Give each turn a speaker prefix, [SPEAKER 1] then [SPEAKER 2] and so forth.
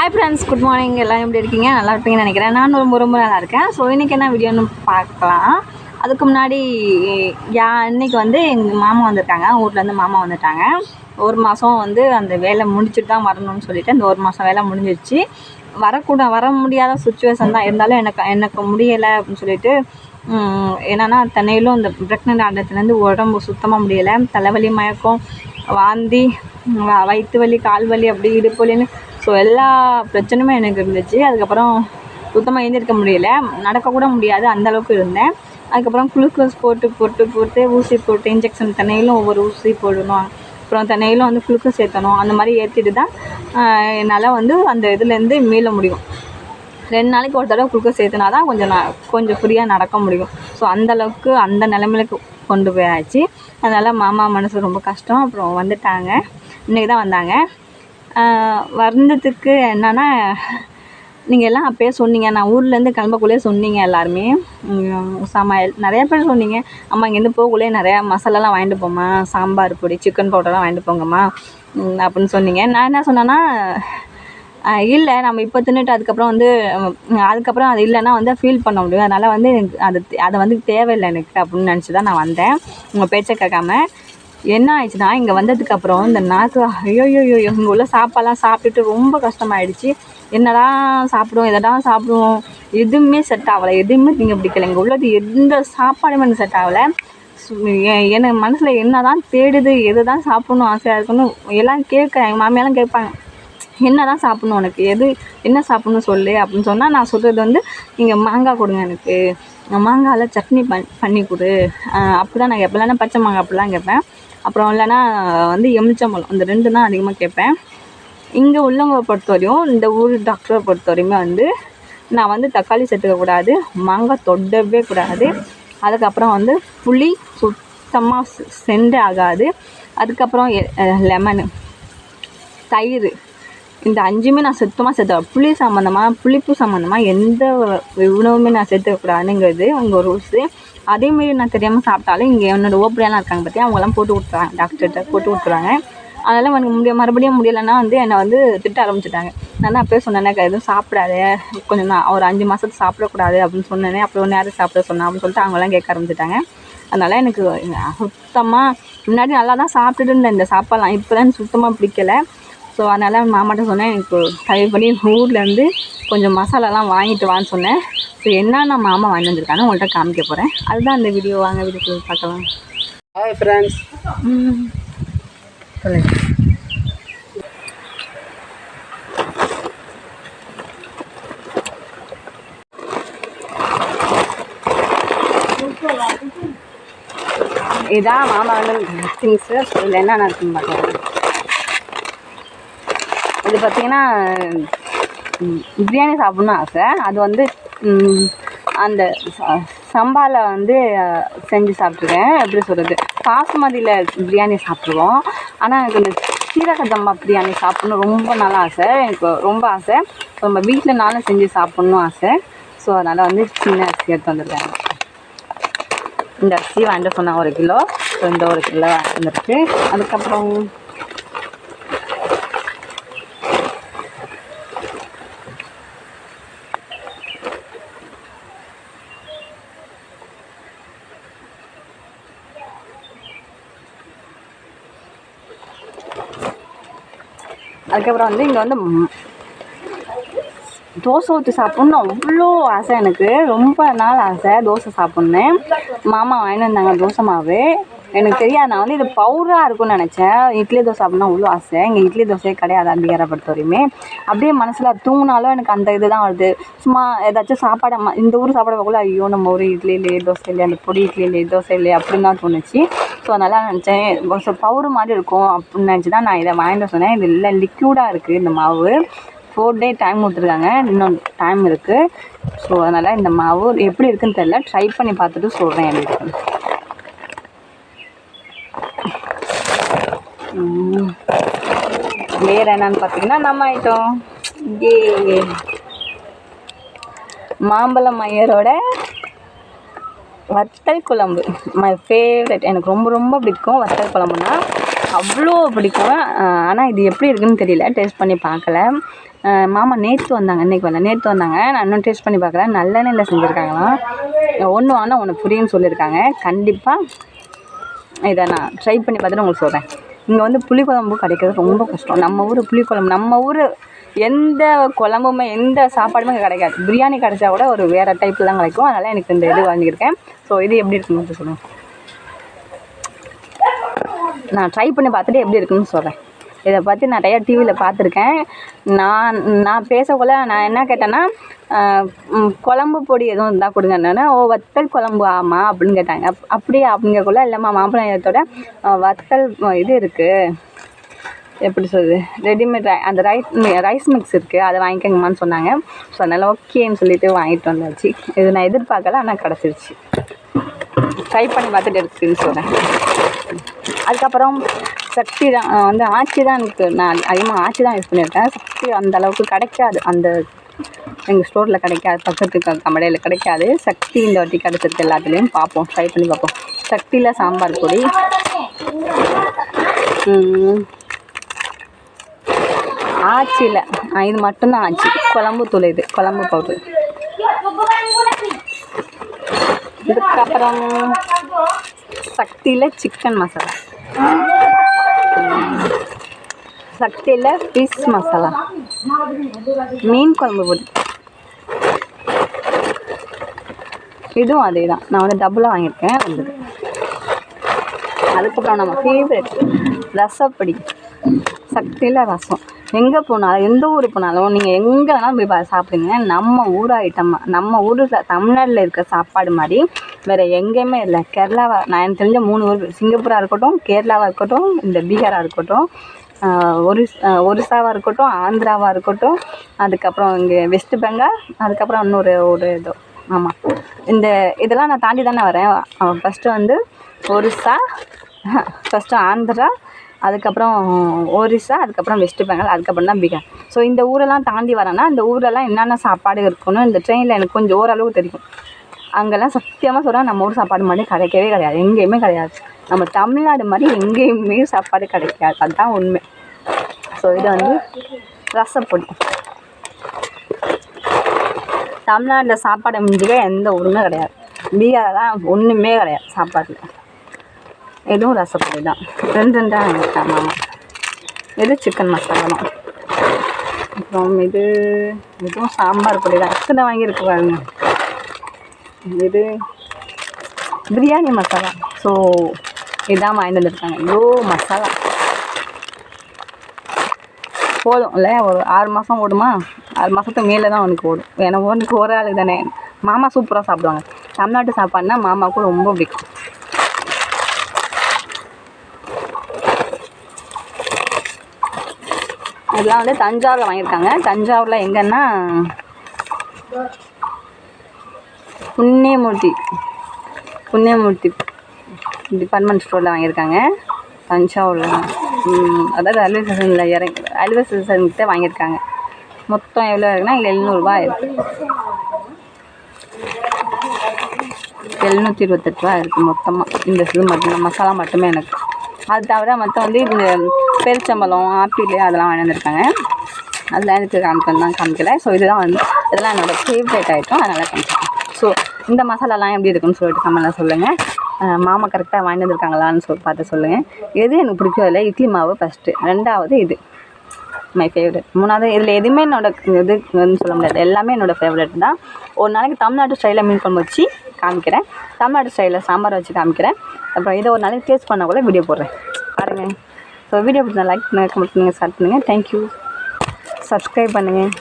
[SPEAKER 1] Hi friends, good morning. எல்லாம் எப்படி இருக்கீங்க? நல்லா இருப்பீங்கன்னு நினைக்கிறேன். நான் ரொம்ப ரொம்ப நல்லா இருக்கேன். ஸோ இன்றைக்கி என்ன வீடியோன்னு பார்க்கலாம். அதுக்கு முன்னாடி இன்றைக்கி வந்து எங்கள் மாமா வந்திருக்காங்க. ஊர்லேருந்து மாமா வந்துட்டாங்க. ஒரு மாதம் வந்து அந்த வேலை முடிச்சுட்டு தான் வரணும்னு சொல்லிவிட்டு அந்த ஒரு மாதம் வேலை முடிஞ்சிடுச்சு. வர முடியாத சுச்சுவேஷன் தான். இருந்தாலும் எனக்கு முடியலை அப்படின்னு சொல்லிட்டு என்னென்னா தன்னையிலும் இந்த ப்ரெக்னென்ட் ஆனதுலேருந்து உடம்பு சுத்தமாக முடியலை. தலைவலி, மயக்கம், வாந்தி, வயிற்று வலி, கால் வலி, அப்படி இடுப்பு வலின்னு ஸோ எல்லா பிரச்சனையுமே எனக்கு இருந்துச்சு. அதுக்கப்புறம் சுத்தமாக எழுந்திருக்க முடியல, நடக்கக்கூட முடியாது, அந்தளவுக்கு இருந்தேன். அதுக்கப்புறம் குளுக்கோஸ் போட்டு ஊசி போட்டு இன்ஜெக்ஷன் தண்ணியிலும் ஒவ்வொரு ஊசி போடணும். அப்புறம் தண்ணியிலும் வந்து குளுக்கோஸ் ஏற்றணும். அந்த மாதிரி ஏற்றிட்டு தான் என்னால் வந்து அந்த இதுலேருந்து மீள முடியும். 2 நாளைக்கு ஒரு தடவை குளுக்கோஸ் ஏற்றினா தான் கொஞ்சம் ஃப்ரீயாக நடக்க முடியும். ஸோ அந்தளவுக்கு அந்த நிலைமையிலுக்கு கொண்டு போயாச்சு. அதனால் மாமா மனசு ரொம்ப கஷ்டம். அப்புறம் வந்துட்டாங்க, இன்றைக்கி தான் வந்தாங்க. வந்ததுக்கு என்னென்னா, நீங்கள் எல்லாம் அப்போயே சொன்னீங்க, நான் ஊர்லேருந்து கிளம்பக்குள்ளே சொன்னீங்க எல்லாருமே. நிறையா பேர் சொன்னீங்க, அம்மா இங்கேருந்து போகக்குள்ளே நிறையா மசாலாலாம் வாங்கிட்டு போம்மா, சாம்பார் பொடி, சிக்கன் பவுடர்லாம் வாங்கிட்டு போங்கம்மா அப்படின்னு சொன்னீங்க. நான் என்ன சொன்னேன்னா, இல்லை நம்ம இப்போ தின்னுட்டு அதுக்கப்புறம் அது இல்லைன்னா வந்து ஃபீல் பண்ண முடியும். அதனால் வந்து அதை வந்து தேவையில்லை எனக்கு அப்படின்னு நினச்சி தான் நான் வந்தேன், உங்கள் பேச்சை கேட்காம. என்ன ஆயிடுச்சுன்னா, இங்கே வந்ததுக்கப்புறம் இந்த நாக்கு ஐயோ இங்கே உள்ள சாப்பாடெல்லாம் சாப்பிட்டுட்டு ரொம்ப கஷ்டமாயிடுச்சு. என்னதான் சாப்பிடுவோம், எததான் சாப்பிடுவோம், எதுவுமே செட் ஆகலை, எதுவுமே திங்க பிடிக்கலை. இங்கே உள்ளது எந்த சாப்பாடுமே எனக்கு செட் ஆகலை. எனக்கு மனசில் என்ன தான் தேடுது, எது தான் சாப்பிட்ணும் ஆசையாக இருக்குன்னு எல்லாம் கேட்குறேன். எங்கள் மாமியாரெலாம் கேட்பாங்க, என்ன தான் சாப்பிட்ணும் உனக்கு, என்ன சாப்பிட்ணும் சொல்லு அப்படின்னு சொன்னால், நான் சொல்கிறது வந்து நீங்கள் மாங்காய் கொடுங்க, எனக்கு மாங்காயில் சட்னி பண்ணி கொடு, அப்படி தான் நான் கேட்பேன். இல்லைன்னா பச்சை மாங்காய் அப்படிலாம் கேட்பேன். அப்புறம் இல்லைன்னா வந்து எலுமிச்சம்பழம், இந்த 2 தான் அதிகமாக கேட்பேன். இங்கே உள்ளவங்க பொறுத்தவரையும், இந்த ஊர் டாக்டரை பொறுத்தவரையுமே வந்து நான் வந்து தக்காளி சேர்த்துக்கக்கூடாது, மாங்காய் தொடவே கூடாது. அதுக்கப்புறம் வந்து புளி சுத்தமாக சென்ட் ஆகாது. அதுக்கப்புறம் லெமனு, தயிர், இந்த 5மே நான் சுத்தமாக சேர்த்துவேன். புளிப்பு சம்மந்தமாக எந்த உணவுமே நான் சேர்த்துக்கக்கூடாதுங்கிறது உங்கள் ரூல்ஸு. அதேமாரி நான் தெரியாமல் சாப்பிட்டாலும் இங்கே என்னோடய ஓப்படியெல்லாம் இருக்காங்க பார்த்தியா, அவங்களாம் போட்டு கொடுத்துறாங்க, டாக்டர்கிட்ட போட்டு கொடுத்துறாங்க. அதனால் எனக்கு மறுபடியும் முடியலைன்னா வந்து என்னை வந்து திட்ட ஆரம்பிச்சிட்டாங்க. நான் தான் அப்போயே சொன்னேனே, எதுவும் சாப்பிடாத, கொஞ்சம் நான் ஒரு 5 மாதத்துக்கு சாப்பிடக்கூடாது அப்படின்னு சொன்னேனே, அப்புறம் நேரம் சாப்பிட சொன்னேன் அப்படின்னு சொல்லிட்டு அவங்களாம் கேட்க ஆரம்பிச்சிட்டாங்க. அதனால் எனக்கு சுத்தமாக முன்னாடி நல்லா தான் சாப்பிட்டுட்டு இருந்தேன் இந்த சாப்பாடெலாம், இப்போ தான் சுத்தமாக பிடிக்கலை. ஸோ அதனால் மாமாட்ட சொன்னேன், எனக்கு தயவு பண்ணி ஊர்லேருந்து கொஞ்சம் மசாலாலாம் வாங்கிட்டு வான்னு சொன்னேன். ஸோ என்னென்ன மாமா வாங்கி வந்திருக்காங்க உங்கள்கிட்ட காமிக்க போகிறேன். அதுதான் இந்த வீடியோ. வாங்க வீடியோ பார்க்கலாம்.
[SPEAKER 2] Hi friends.
[SPEAKER 1] இதான் மாமா வந்து திங்ஸு. இதில் என்னென்ன இருக்குன்னு பார்க்கலாம். இது பார்த்திங்கன்னா பிரியாணி சாப்பிட்ணும் ஆசை. அது வந்து அந்த சம்பாவில் வந்து செஞ்சு சாப்பிட்ருக்கேன். எப்படி சொல்கிறது, பாசுமதியில் பிரியாணி சாப்பிடுவோம். ஆனால் எனக்கு இந்த சீரக சம்பா பிரியாணி சாப்பிட்ணும் ரொம்ப நாள் ஆசை, எனக்கு ரொம்ப ஆசை. நம்ம வீட்டில் நானும் செஞ்சு சாப்பிட்ணும் ஆசை. ஸோ அதனால் வந்து சின்ன அரிசி எடுத்து வந்துருக்காங்க. இந்த அரிசி வாங்கிட்டு சொன்னால் 1 கிலோ. ஸோ இந்த 1 கிலோ வந்துருக்கு. அதுக்கப்புறம் வந்து இங்கே வந்து தோசை ஊற்றி சாப்பிட்ணும் அவ்வளோ ஆசை, எனக்கு ரொம்ப நாள் ஆசை தோசை சாப்பிட்ணும். மாமா வாங்கிட்டு வந்தாங்க தோசை மாவு. எனக்கு தெரியாது, நான் வந்து இது பவுடராக இருக்கும்னு நினச்சேன். இட்லி தோசை சாப்பிட்ணும் அவ்வளோ ஆசை. இங்கே இட்லி தோசையே கிடையாது பீகாரை பொறுத்த வரையுமே. அப்படியே மனசில் தூங்கினாலும் எனக்கு அந்த இது தான் வருது. சும்மா ஏதாச்சும் சாப்பாடு இந்த ஊர் சாப்பாடு பார்க்கல, ஐயோ நம்ம ஊர் இட்லி இல்லையே, தோசை இல்லையே, அந்த பொடி இட்லி இல்லையே, தோசை இல்லையே அப்படின்னு தான் தோணுச்சு. ஸோ அதனால் நினச்சேன் பவுரு மாதிரி இருக்கும் அப்படின்னு நினச்சி தான் நான் இதை வாங்கிட்டு சொன்னேன். இது இல்லை, லிக்யூடாக இருக்குது இந்த மாவு. 4 டே டைம் கொடுத்துருக்காங்க, இன்னும் டைம் இருக்குது. ஸோ அதனால் இந்த மாவு எப்படி இருக்குதுன்னு தெரியல, ட்ரை பண்ணி பார்த்துட்டு சொல்கிறேன் எப்படி இருக்குன்னு. வேறு என்னன்னு பார்த்தீங்கன்னா, நம்ம ஐட்டம் மாம்பழம் ஐயரோட வத்தல் குழம்பு மை ஃபேவரட். எனக்கு ரொம்ப ரொம்ப பிடிக்கும் வத்தல் குழம்புனா. அவ்வளோ பிடிக்கும். ஆனால் இது எப்படி இருக்குதுன்னு தெரியல, டேஸ்ட் பண்ணி பார்க்கல. மாமா நேற்று வந்தாங்க, இன்றைக்கி வரல, நேற்று வந்தாங்க. நான் இன்னும் டேஸ்ட் பண்ணி பார்க்கல. நல்லெண்ணெயில் செஞ்சுருக்காங்களாம். ஒன்று வாங்கினா ஒன்று புரியும்னு சொல்லியிருக்காங்க. கண்டிப்பாக இதை நான் ட்ரை பண்ணி பார்த்துட்டு உங்களுக்கு சொல்கிறேன். இங்கே வந்து புளிக்குழம்பு கிடைக்கிறது ரொம்ப கஷ்டம். நம்ம ஊர் புளிக்குழம்பு, நம்ம ஊர் எந்த குழம்புமே எந்த சாப்பாடுமே கிடைக்காது. பிரியாணி கிடைச்சா கூட ஒரு வேறு டைப்பில் தான் கிடைக்கும். அதனால் எனக்கு இந்த இது வாங்கியிருக்கேன். ஸோ இது எப்படி இருக்குன்னு சொல்லுங்கள். நான் ட்ரை பண்ணி பார்த்துட்டு எப்படி இருக்குன்னு சொல்கிறேன். இதை பற்றி நிறையா டிவியில் பார்த்துருக்கேன். நான் பேசக்குள்ள நான் என்ன கேட்டேன்னா, குழம்பு பொடி எதுவும் இருந்தால் கொடுங்கன்னு. வத்தல் குழம்பு ஆமா அப்படின்னு கேட்டாங்க. அப்படியே அப்படிங்கக்குள்ள இல்லைம்மா மாம்பழத்தோட வத்தல் இது இருக்குது, எப்படி சொல்லுது, ரெடிமேட் அந்த ரைஸ் மிக்ஸ் இருக்குது, அதை வாங்கிக்கங்கம்மான்னு சொன்னாங்க. ஸோ அதனால் ஓகேன்னு சொல்லிட்டு வாங்கிட்டு வந்தாச்சு. இது நான் எதிர்பார்க்கல, ஆனால் கிடச்சிருச்சு. ட்ரை பண்ணி பார்த்துட்டு இருக்குதுன்னு சொல்கிறேன். அதுக்கப்புறம் சக்தி தான் வந்து ஆச்சி தான் எனக்கு, நான் அதிகமாக ஆச்சி தான் யூஸ் பண்ணியிருக்கேன். சக்தி அந்தளவுக்கு கிடைக்காது, அந்த எங்கள் ஸ்டோரில் கிடைக்காது, பக்கத்து கடையில் கிடைக்காது. சக்தி இந்த வாட்டி கிடச்சிருக்கு எல்லாத்துலேயும். பார்ப்போம், ட்ரை பண்ணி பார்ப்போம். சக்தியில் சாம்பார் பொடி, ஆச்சியில் இது மட்டும்தான் ஆச்சி. குழம்பு தூள், இது குழம்பு பவுடர். இதுக்கப்புறம் சக்தியில் சிக்கன் மசாலா, சக்தியில் ஃபிஷ் மசாலா, மீன் குழம்பு பொடி. இதுவும் அதே தான், நான் வந்து டபுளாக வாங்கியிருக்கேன் வந்தது. அதுக்கப்புறம் நம்ம ஃபேவரட் ரசப்பொடி, சக்தியில் ரசம். எங்கே போனாலும் எந்த ஊர் போனாலும் நீங்கள் எங்கே வேணாலும் போய் சாப்பிடுங்க. நம்ம ஊர் ஐட்டம், நம்ம ஊரில் தமிழ்நாட்டில் இருக்க சாப்பாடு மாதிரி வேறு எங்கேயுமே இல்லை. கேரளாவா, நான் எனக்கு தெரிஞ்ச 3 ஊர், சிங்கப்பூராக இருக்கட்டும், கேரளாவாக இருக்கட்டும், இந்த பீகாராக இருக்கட்டும், ஒரிசாவாக இருக்கட்டும், ஆந்திராவாக இருக்கட்டும், அதுக்கப்புறம் இங்கே வெஸ்ட் பெங்கால், அதுக்கப்புறம் இன்னொரு ஏதோ, ஆமாம், இதெல்லாம் நான் தாண்டி தானே வரேன். ஃபஸ்ட்டு வந்து ஒரிசா, ஃபஸ்ட்டு ஆந்திரா, அதுக்கப்புறம் ஒரிசா, அதுக்கப்புறம் வெஸ்ட் பெங்கால், அதுக்கப்புறம் தான் பீகார். ஸோ இந்த ஊரெல்லாம் தாண்டி வரேன்னா இந்த ஊரெல்லாம் என்னென்ன சாப்பாடு இருக்குன்னு இந்த ட்ரெயினில் எனக்கு கொஞ்சம் ஓரளவுக்கு தெரியும். அங்கெல்லாம் சத்தியமாக சொல்கிறேன், நம்ம ஊர் சாப்பாடு மாதிரி கிடைக்கவே கிடையாது, எங்கேயுமே கிடையாது. நம்ம தமிழ்நாடு மாதிரி எங்கேயுமே சாப்பாடு கிடைக்காது, அதுதான் உண்மை. ஸோ இது வந்து ரசப்பொடி. தமிழ்நாட்டில் சாப்பாடு மிஞ்சிக்க எந்த ஊருமே கிடையாது. பீகாரெலாம் ஒன்றுமே கிடையாது சாப்பாட்டில். இதுவும் ரசப்பொடி தான், 2 வாங்கியிருக்கேன் மாமா. இது சிக்கன் மசாலா தான். அப்புறம் இதுவும் சாம்பார் பொடி தான், இத்தனை வாங்கியிருக்கு பாருங்க. இது பிரியாணி மசாலா. ஸோ இதான் வாங்கிட்டு வந்துருக்காங்க. இவ்வளோ மசாலா போதும் இல்லை, ஒரு 6 மாதம் ஓடுமா? 6 மாதத்துக்கு மேலே தான் அவனுக்கு ஓடும். ஏன்னா உனக்கு ஒரு ஆளுக்கு தானே. மாமா சூப்பராக சாப்பிடுவாங்க. தமிழ்நாட்டு சாப்பாடுனா மாமாவுக்கும் ரொம்ப பிடிக்கும். இதெல்லாம் வந்து தஞ்சாவூரில் வாங்கியிருக்காங்க. தஞ்சாவூரில் எங்கன்னா புண்ணியமூர்த்தி டிபார்ட்மெண்ட் ஸ்டோரில் வாங்கியிருக்காங்க. தஞ்சாவூரில் அதாவது ரயில்வே ஸ்டேஷன்கிட்ட வாங்கியிருக்காங்க. மொத்தம் எவ்வளோ இருக்குன்னா 700 ரூபா இருக்குது. 728 ரூபா இருக்குது மொத்தமாக. இந்த இது மட்டும் மசாலா மட்டுமே எனக்கு. அது தவிர மற்ற வந்து இந்த பேரிச்சம்பழம், ஆப்பிள் அதெல்லாம் வாங்கி வந்திருக்காங்க. அதெல்லாம் எனக்கு காமிக்கலை. ஸோ இதுதான் வந்து இதெல்லாம் என்னோடய ஃபேவரேட் ஐட்டம், அதனால் காமிச்சிருக்கேன். ஸோ இந்த மசாலாலாம் எப்படி இருக்குன்னு சொல்லிட்டு கமெண்ட்டில் சொல்லுங்கள். மாமா கரெக்டாக வாங்கி வந்திருக்காங்களான்னு பார்த்து சொல்லுங்கள். எது எனக்கு பிடிக்கும் இல்லை, இட்லி மாவு ஃபஸ்ட்டு, 2வது இது மை ஃபேவரட், 3வது இதில் எதுவுமே இதுன்னு சொல்ல முடியாது, எல்லாமே என்னோடய ஃபேவரட் தான். ஒரு நாளைக்கு தமிழ்நாட்டு ஸ்டைலில் மீன் குழம்பு வச்சு காமிக்கிறேன், தமிழ்நாட்டு ஸ்டைலில் சாம்பார் வச்சு காமிக்கிறேன். அப்புறம் இதை ஒரு நாளைக்கு டேஸ்ட் பண்ண கூட வீடியோ போடுறேன் பாருங்கள். ஸோ வீடியோ பிடிச்சா லைக் பண்ணுங்கள், கமெண்ட் பண்ணுங்கள், ஷேர் பண்ணுங்கள். தேங்க்யூ. சப்ஸ்கிரைப் பண்ணுங்கள்.